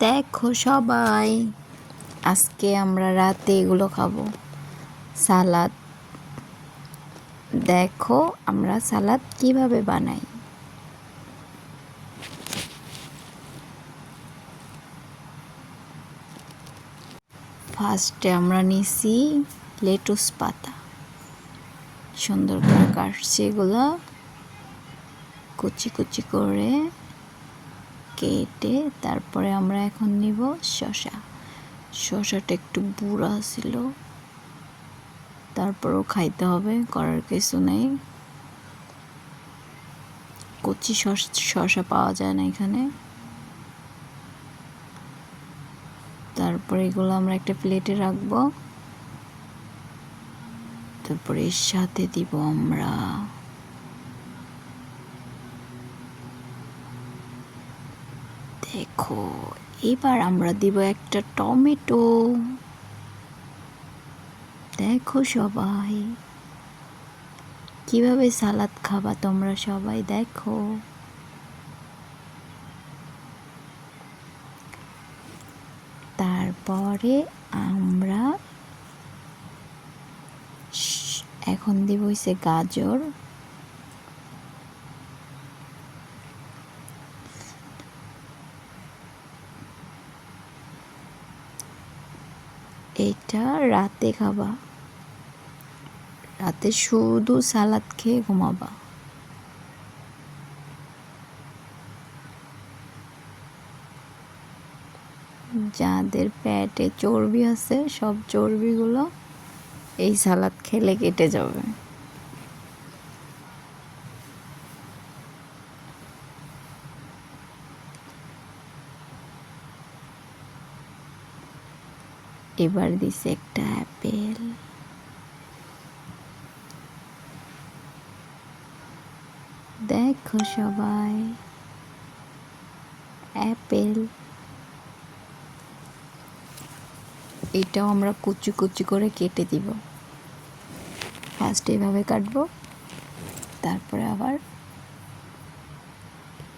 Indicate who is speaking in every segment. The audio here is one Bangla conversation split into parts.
Speaker 1: দেখো সবাই, আজকে আমরা রাতে এগুলো খাবো, সালাদ। দেখো আমরা সালাদ কিভাবে বানাই। ফার্স্টে আমরা নিছি লেটুস পাতা, সুন্দর করে কাটছি, এগুলো কুচি কুচি করে কেটে তারপরে আমরা এখন নিব শসাটা একটু বুড়া ছিল, তারপরও খাইতে হবে, করার কিছু নেই। কচি শসা পাওয়া যায় না এখানে। তারপরে এগুলো আমরা একটা প্লেটে রাখবো। তারপরে এর সাথে দিব আমরা দেখো, এবার আমরা দিব একটা টমেটো। দেখো সবাই কিভাবে সালাদ খাবা তোমরা সবাই দেখো। তারপরে আমরা এখন দিব হইছে গাজর, এটা রাতে খাবা, রাতে শুধু সালাদ খেয়ে ঘুমাবা। যাদের পেটে চর্বি আছে সব চর্বিগুলো এই সালাদ খেলে কেটে যাবে। এবার দিছে একটা অ্যাপেল। দেখো সবাই অ্যাপেল, এটাও আমরা কুচি কুচি করে কেটে দিব। ফার্স্ট এভাবে কাটবো, তারপরে আবার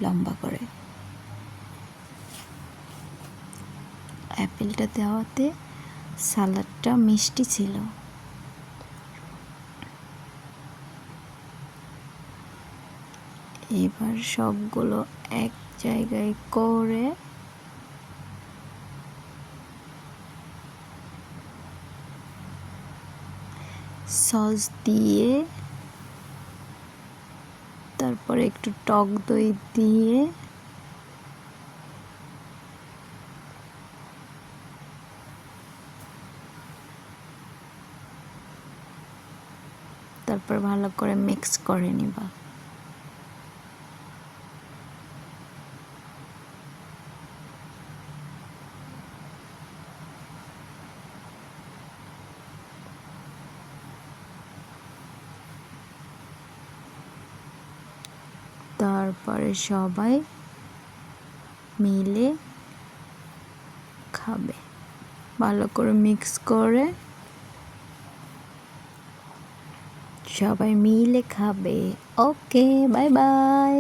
Speaker 1: লম্বা করে। অ্যাপেলটা দেওয়াতে সালাডটা মিষ্টি ছিল। এবার সবগুলো এক জায়গায় করে সস দিয়ে, তারপরে একটু টক দই দিয়ে তারপর ভালো করে মিক্স করে নিবা। তারপরে সবাই মিলে খাবে, ভালো করে মিক্স করে সবাই মিলে খাবে। ওকে, বাই বাই।